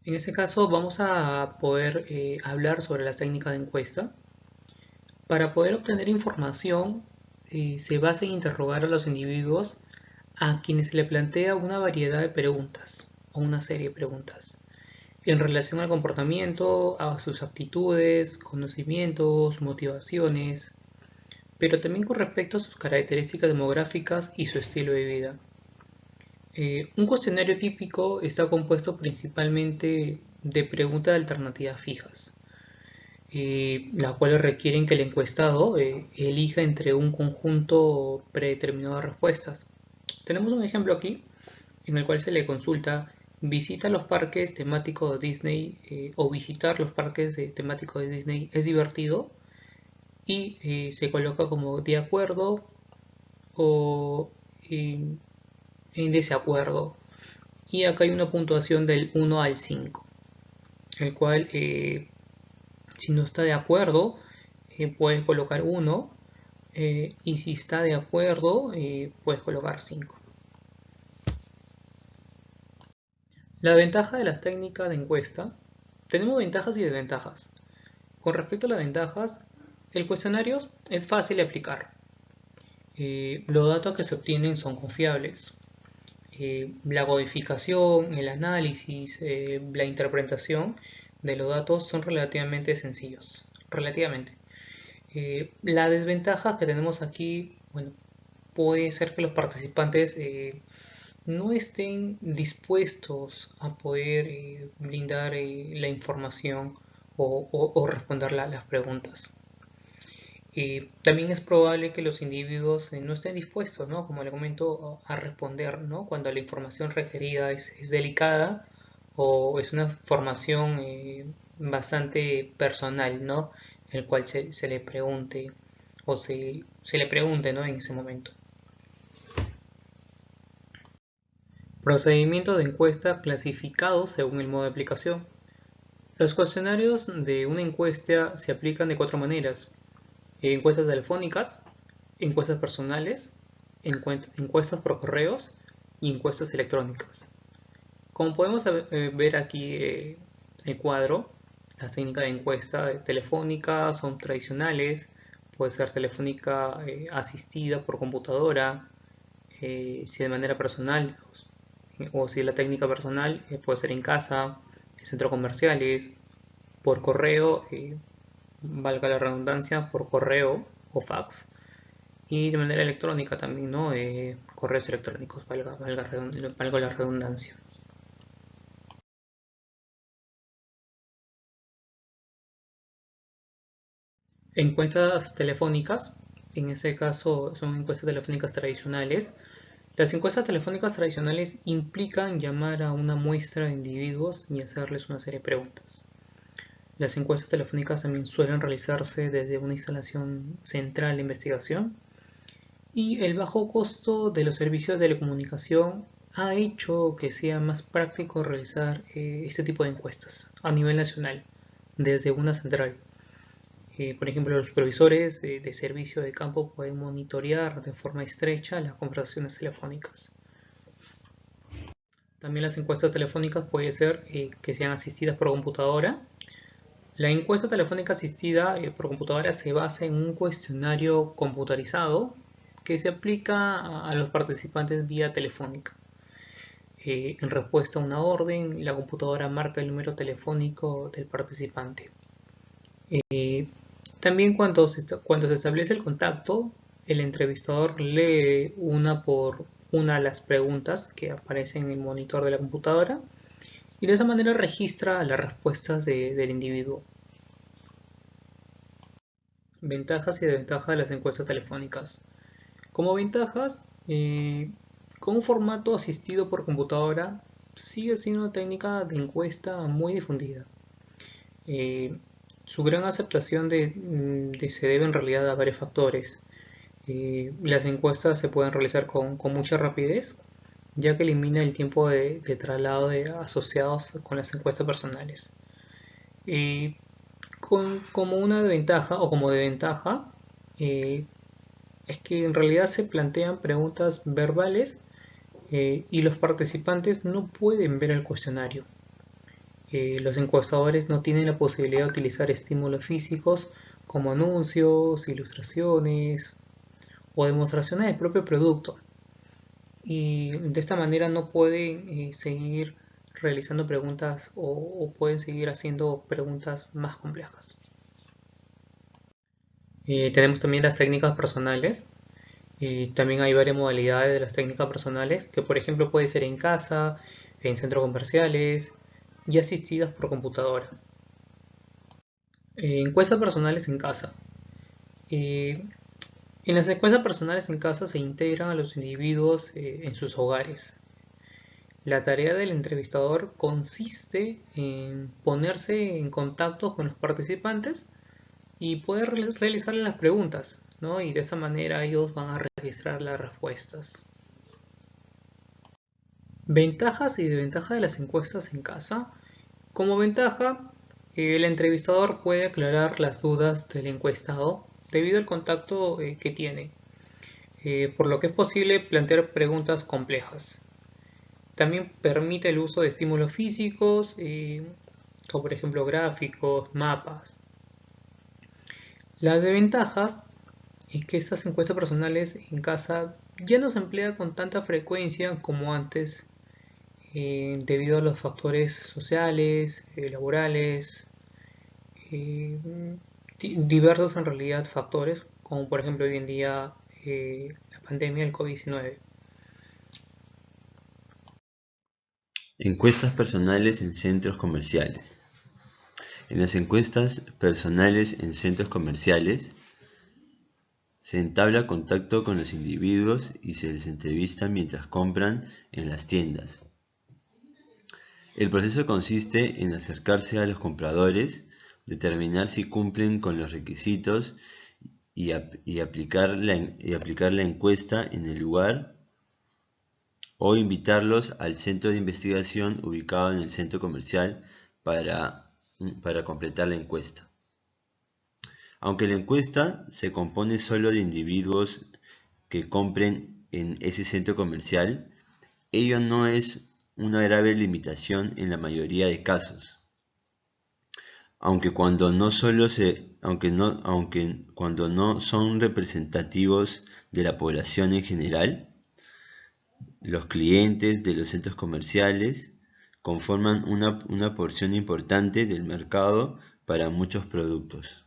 En este caso vamos a poder hablar sobre las técnicas de encuesta. Para poder obtener información se basa en interrogar a los individuos a quienes se le plantea una variedad de preguntas o una serie de preguntas en relación al comportamiento, a sus aptitudes, conocimientos, motivaciones, pero también con respecto a sus características demográficas y su estilo de vida. Un cuestionario típico está compuesto principalmente de preguntas de alternativas fijas, las cuales requieren que el encuestado elija entre un conjunto predeterminado de respuestas. Tenemos un ejemplo aquí en el cual se le consulta: ¿visita los parques temáticos de Disney o visitar los parques temáticos de Disney es divertido? Y se coloca como de acuerdo o en desacuerdo. Y acá hay una puntuación del 1 al 5, el cual si no está de acuerdo puedes colocar 1 y si está de acuerdo puedes colocar 5. La ventaja de las técnicas de encuesta: tenemos ventajas y desventajas. Con respecto a las ventajas, el cuestionario es fácil de aplicar. Los datos que se obtienen son confiables. La codificación, el análisis, la interpretación de los datos son relativamente sencillos. Relativamente. La desventaja que tenemos aquí, bueno, puede ser que los participantes no estén dispuestos a poder brindar la información o responder las preguntas. También es probable que los individuos no estén dispuestos, ¿no? Como le comento, a responder, ¿no? Cuando la información requerida es delicada o es una información bastante personal, ¿no? El cual se le pregunte o se le pregunte, ¿no? En ese momento. Procedimiento de encuesta clasificado según el modo de aplicación. Los cuestionarios de una encuesta se aplican de 4 maneras: encuestas telefónicas, encuestas personales, encuestas por correos y encuestas electrónicas. Como podemos ver aquí el cuadro, las técnicas de encuesta telefónica son tradicionales. Puede ser telefónica asistida por computadora, si de manera personal, o si la técnica personal puede ser en casa, en centros comerciales, por correo, valga la redundancia, por correo o fax, y de manera electrónica también, ¿no? Correos electrónicos, valga la redundancia. Encuestas telefónicas, en ese caso son encuestas telefónicas tradicionales. Las encuestas telefónicas tradicionales implican llamar a una muestra de individuos y hacerles una serie de preguntas. Las encuestas telefónicas también suelen realizarse desde una instalación central de investigación, y el bajo costo de los servicios de telecomunicación ha hecho que sea más práctico realizar este tipo de encuestas a nivel nacional desde una central. Por ejemplo, los supervisores de servicio de campo pueden monitorear de forma estrecha las conversaciones telefónicas. También las encuestas telefónicas puede ser que sean asistidas por computadora. La encuesta telefónica asistida por computadora se basa en un cuestionario computarizado que se aplica a los participantes vía telefónica. En respuesta a una orden, la computadora marca el número telefónico del participante. También cuando se establece el contacto, el entrevistador lee una por una las preguntas que aparecen en el monitor de la computadora y de esa manera registra las respuestas del individuo. Ventajas y desventajas de las encuestas telefónicas. Como ventajas, con un formato asistido por computadora sigue siendo una técnica de encuesta muy difundida. Su gran aceptación se debe en realidad a varios factores. Las encuestas se pueden realizar con mucha rapidez, ya que elimina el tiempo de traslado asociados con las encuestas personales. Como una ventaja o como desventaja, es que en realidad se plantean preguntas verbales y los participantes no pueden ver el cuestionario. Los encuestadores no tienen la posibilidad de utilizar estímulos físicos como anuncios, ilustraciones o demostraciones del propio producto. Y de esta manera no pueden seguir realizando preguntas o pueden seguir haciendo preguntas más complejas. Tenemos también las técnicas personales. También hay varias modalidades de las técnicas personales, que por ejemplo puede ser en casa, en centros comerciales y asistidas por computadora. Encuestas personales en casa. Eh, en las encuestas personales en casa se integran a los individuos en sus hogares. La tarea del entrevistador consiste en ponerse en contacto con los participantes y poder realizarles las preguntas, ¿no? Y de esa manera ellos van a registrar las respuestas. Ventajas y desventajas de las encuestas en casa. Como ventaja, el entrevistador puede aclarar las dudas del encuestado debido al contacto que tiene, por lo que es posible plantear preguntas complejas. También permite el uso de estímulos físicos, como por ejemplo gráficos, mapas. Las desventajas es que estas encuestas personales en casa ya no se emplea con tanta frecuencia como antes, debido a los factores sociales, laborales, eh, diversos en realidad factores, como por ejemplo hoy en día la pandemia del COVID-19. Encuestas personales en centros comerciales. En las encuestas personales en centros comerciales se entabla contacto con los individuos y se les entrevista mientras compran en las tiendas. El proceso consiste en acercarse a los compradores, determinar si cumplen con los requisitos y aplicar la encuesta en el lugar o invitarlos al centro de investigación ubicado en el centro comercial para completar la encuesta. Aunque la encuesta se compone solo de individuos que compren en ese centro comercial, ello no es una grave limitación en la mayoría de casos. Aunque cuando no son representativos de la población en general, los clientes de los centros comerciales conforman una porción importante del mercado para muchos productos.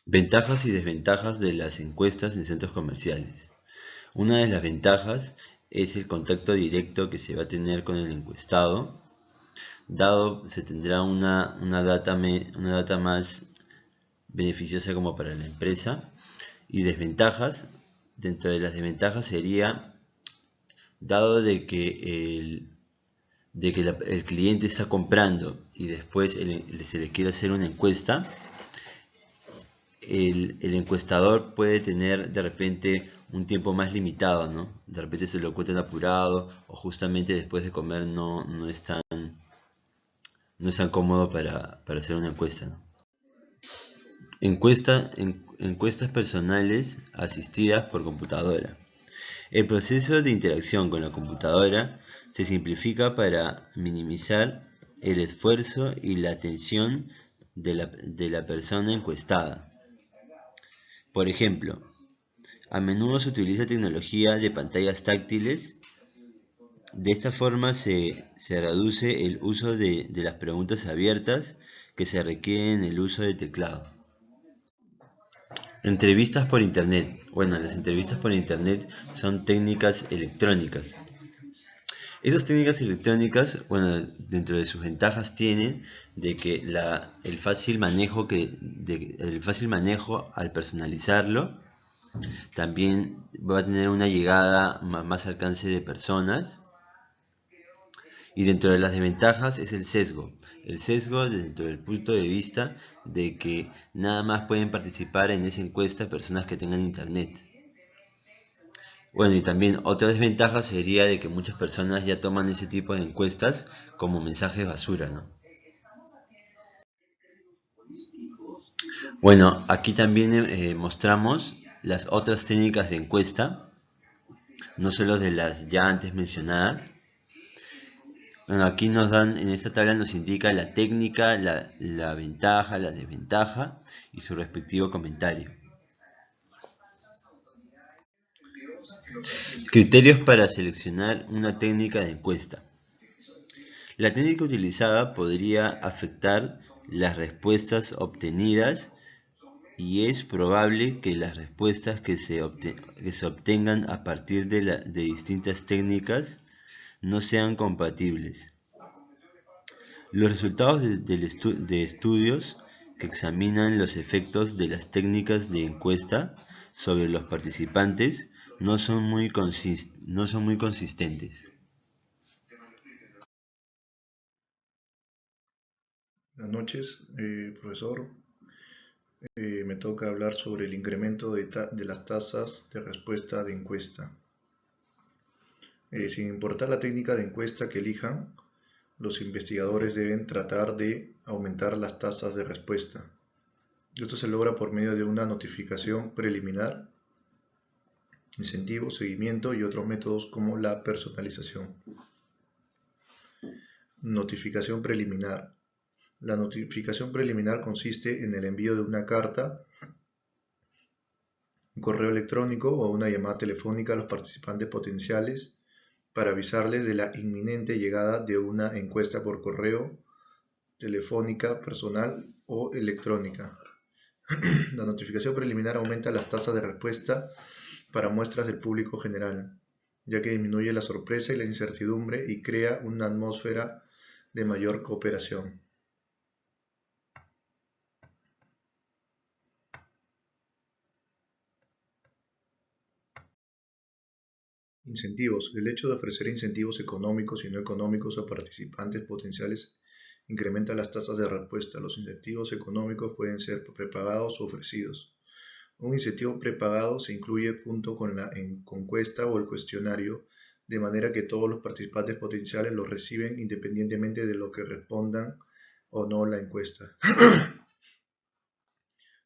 Ventajas y desventajas de las encuestas en centros comerciales. Una de las ventajas es el contacto directo que se va a tener con el encuestado, dado se tendrá una data más beneficiosa como para la empresa. Y desventajas, dentro de las desventajas sería, dado de que el cliente está comprando y después se le quiere hacer una encuesta, el encuestador puede tener de repente un tiempo más limitado, ¿no? De repente se lo encuentran apurado o justamente después de comer no es tan cómodo para hacer una encuesta, ¿no? Encuestas personales asistidas por computadora. El proceso de interacción con la computadora se simplifica para minimizar el esfuerzo y la atención de la persona encuestada. Por ejemplo, a menudo se utiliza tecnología de pantallas táctiles. De esta forma se reduce el uso de las preguntas abiertas que se requieren el uso del teclado. Entrevistas por internet. Bueno, las entrevistas por internet son técnicas electrónicas. Esas técnicas electrónicas, bueno, dentro de sus ventajas tienen de que el fácil manejo al personalizarlo, también va a tener una llegada más alcance de personas. Y dentro de las desventajas es el sesgo. El sesgo dentro del punto de vista de que nada más pueden participar en esa encuesta personas que tengan internet. Bueno, y también otra desventaja sería de que muchas personas ya toman ese tipo de encuestas como mensajes basura, ¿no? Bueno, aquí también mostramos las otras técnicas de encuesta, no solo de las ya antes mencionadas. Bueno, aquí nos dan, en esta tabla nos indica la técnica, la ventaja, la desventaja y su respectivo comentario. Criterios para seleccionar una técnica de encuesta. La técnica utilizada podría afectar las respuestas obtenidas y es probable que las respuestas que se obtengan a partir de distintas técnicas no sean compatibles. Los resultados de estudios que examinan los efectos de las técnicas de encuesta sobre los participantes no son muy consistentes. Buenas noches, profesor. Me toca hablar sobre el incremento de las tasas de respuesta de encuesta. Sin importar la técnica de encuesta que elijan, los investigadores deben tratar de aumentar las tasas de respuesta. Esto se logra por medio de una notificación preliminar, incentivo, seguimiento y otros métodos como la personalización. Notificación preliminar. La notificación preliminar consiste en el envío de una carta, un correo electrónico o una llamada telefónica a los participantes potenciales para avisarles de la inminente llegada de una encuesta por correo, telefónica, personal o electrónica. La notificación preliminar aumenta las tasas de respuesta para muestras del público general, ya que disminuye la sorpresa y la incertidumbre y crea una atmósfera de mayor cooperación. Incentivos. El hecho de ofrecer incentivos económicos y no económicos a participantes potenciales incrementa las tasas de respuesta. Los incentivos económicos pueden ser prepagados o ofrecidos. Un incentivo prepagado se incluye junto con la encuesta o el cuestionario, de manera que todos los participantes potenciales lo reciben independientemente de lo que respondan o no la encuesta.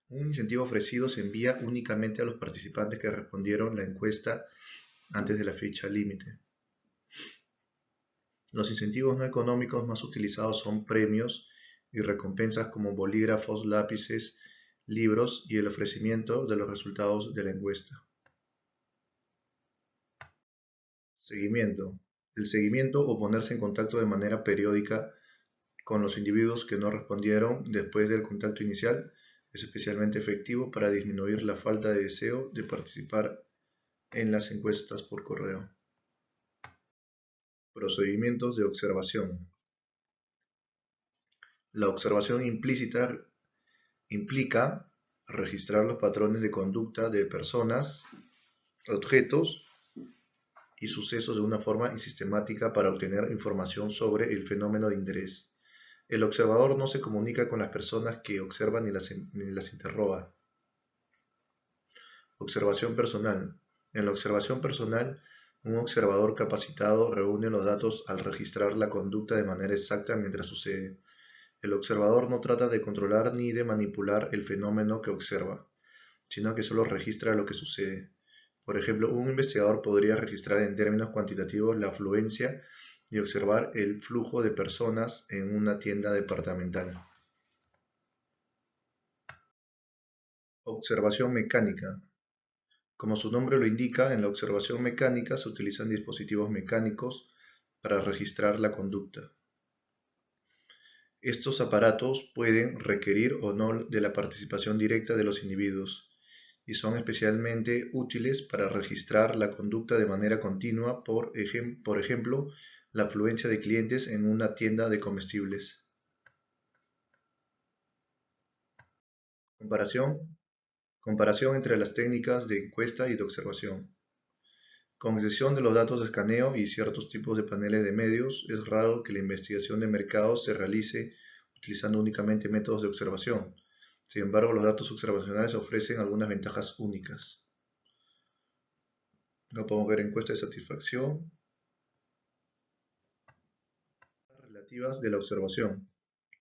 Un incentivo ofrecido se envía únicamente a los participantes que respondieron la encuesta antes de la fecha límite. Los incentivos no económicos más utilizados son premios y recompensas como bolígrafos, lápices, libros y el ofrecimiento de los resultados de la encuesta. Seguimiento. El seguimiento o ponerse en contacto de manera periódica con los individuos que no respondieron después del contacto inicial es especialmente efectivo para disminuir la falta de deseo de participar en las encuestas por correo. Procedimientos de observación. La observación implícita implica registrar los patrones de conducta de personas, objetos y sucesos de una forma sistemática para obtener información sobre el fenómeno de interés. El observador no se comunica con las personas que observa ni las interroga. Observación personal. En la observación personal, un observador capacitado reúne los datos al registrar la conducta de manera exacta mientras sucede. El observador no trata de controlar ni de manipular el fenómeno que observa, sino que solo registra lo que sucede. Por ejemplo, un investigador podría registrar en términos cuantitativos la afluencia y observar el flujo de personas en una tienda departamental. Observación mecánica. Como su nombre lo indica, en la observación mecánica se utilizan dispositivos mecánicos para registrar la conducta. Estos aparatos pueden requerir o no de la participación directa de los individuos y son especialmente útiles para registrar la conducta de manera continua, por ejemplo, la afluencia de clientes en una tienda de comestibles. Comparación entre las técnicas de encuesta y de observación. Con excepción de los datos de escaneo y ciertos tipos de paneles de medios, es raro que la investigación de mercados se realice utilizando únicamente métodos de observación. Sin embargo, los datos observacionales ofrecen algunas ventajas únicas. Acá podemos ver encuesta de satisfacción relativas de la observación.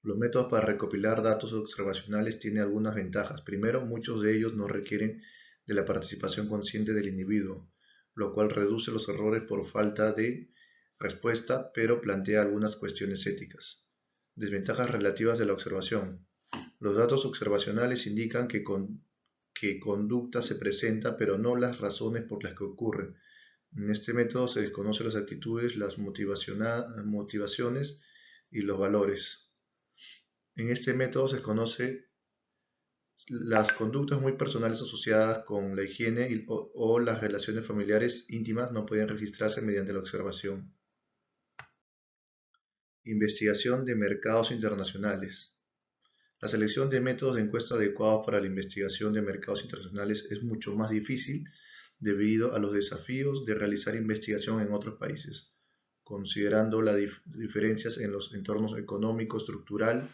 Los métodos para recopilar datos observacionales tienen algunas ventajas. Primero, muchos de ellos no requieren de la participación consciente del individuo, lo cual reduce los errores por falta de respuesta, pero plantea algunas cuestiones éticas. Desventajas relativas de la observación. Los datos observacionales indican que conducta se presenta, pero no las razones por las que ocurre. En este método se desconocen las actitudes, las motivaciones y los valores. En este método se desconoce las conductas muy personales asociadas con la higiene o las relaciones familiares íntimas no pueden registrarse mediante la observación. Investigación de mercados internacionales. La selección de métodos de encuesta adecuados para la investigación de mercados internacionales es mucho más difícil debido a los desafíos de realizar investigación en otros países, considerando las diferencias en los entornos económico, estructural,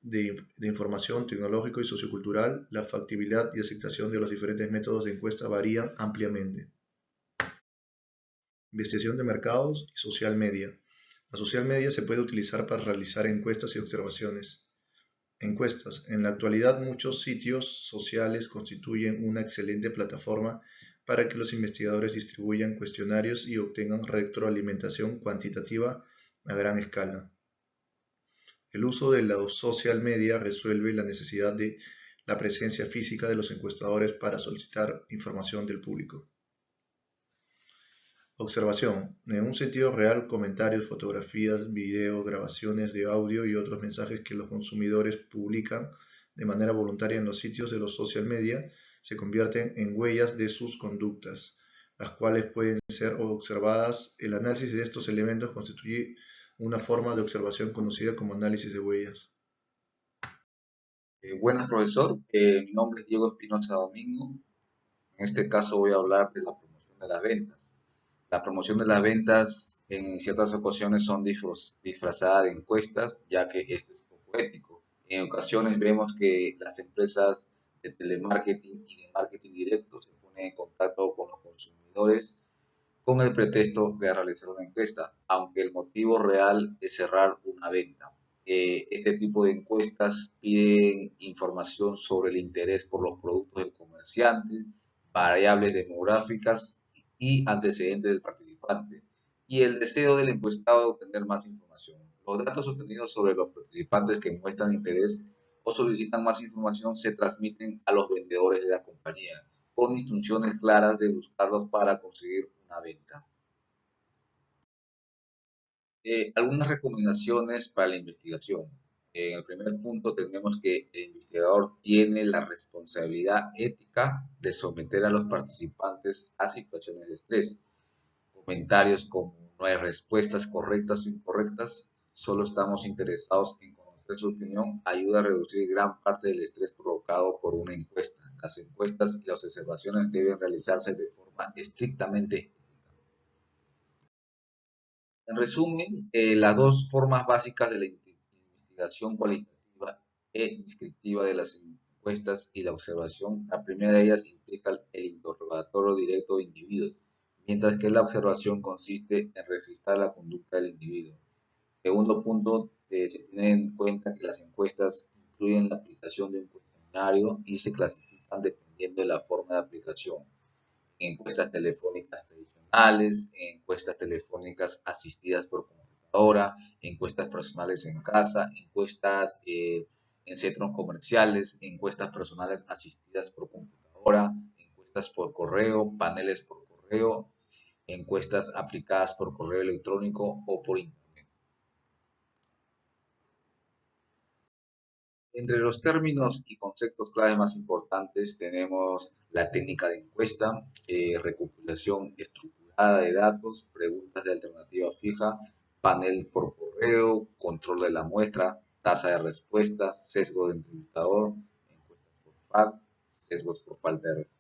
de información, tecnológico y sociocultural. La factibilidad y aceptación de los diferentes métodos de encuesta varían ampliamente. Investigación de mercados y social media. La social media se puede utilizar para realizar encuestas y observaciones. Encuestas. En la actualidad muchos sitios sociales constituyen una excelente plataforma para que los investigadores distribuyan cuestionarios y obtengan retroalimentación cuantitativa a gran escala. El uso de los social media resuelve la necesidad de la presencia física de los encuestadores para solicitar información del público. Observación. En un sentido real, comentarios, fotografías, videos, grabaciones de audio y otros mensajes que los consumidores publican de manera voluntaria en los sitios de los social media se convierten en huellas de sus conductas, las cuales pueden ser observadas. El análisis de estos elementos constituye una forma de observación conocida como análisis de huellas. Buenas, profesor. Mi nombre es Diego Espinosa Domingo. En este caso voy a hablar de la promoción de las ventas. La promoción de las ventas en ciertas ocasiones son disfrazadas de encuestas, ya que esto es poco ético. En ocasiones vemos que las empresas de telemarketing y de marketing directo se ponen en contacto con los consumidores con el pretexto de realizar una encuesta, aunque el motivo real es cerrar una venta. Este tipo de encuestas piden información sobre el interés por los productos del comerciante, variables demográficas y antecedentes del participante, y el deseo del encuestado de obtener más información. Los datos obtenidos sobre los participantes que muestran interés o solicitan más información se transmiten a los vendedores de la compañía, con instrucciones claras de buscarlos para conseguir una venta. Algunas recomendaciones para la investigación. En el primer punto tenemos que el investigador tiene la responsabilidad ética de someter a los participantes a situaciones de estrés. Comentarios como no hay respuestas correctas o incorrectas, solo estamos interesados en conocer su opinión, ayuda a reducir gran parte del estrés provocado por una encuesta. Las encuestas y las observaciones deben realizarse de forma estrictamente ética. En resumen, las dos formas básicas de la investigación cualitativa e descriptiva de las encuestas y la observación, la primera de ellas implica el interrogatorio directo de individuos, mientras que la observación consiste en registrar la conducta del individuo. Segundo punto, se tiene en cuenta que las encuestas incluyen la aplicación de un cuestionario y se clasifican dependiendo de la forma de aplicación. Encuestas telefónicas tradicionales, encuestas telefónicas asistidas por computadora, encuestas personales en casa, encuestas en centros comerciales, encuestas personales asistidas por computadora, encuestas por correo, paneles por correo, encuestas aplicadas por correo electrónico o por internet. Entre los términos y conceptos clave más importantes tenemos la técnica de encuesta, recopilación estructurada de datos, preguntas de alternativa fija, panel por correo, control de la muestra, tasa de respuesta, sesgo de entrevistador, encuestas por fact, sesgos por falta de respuesta.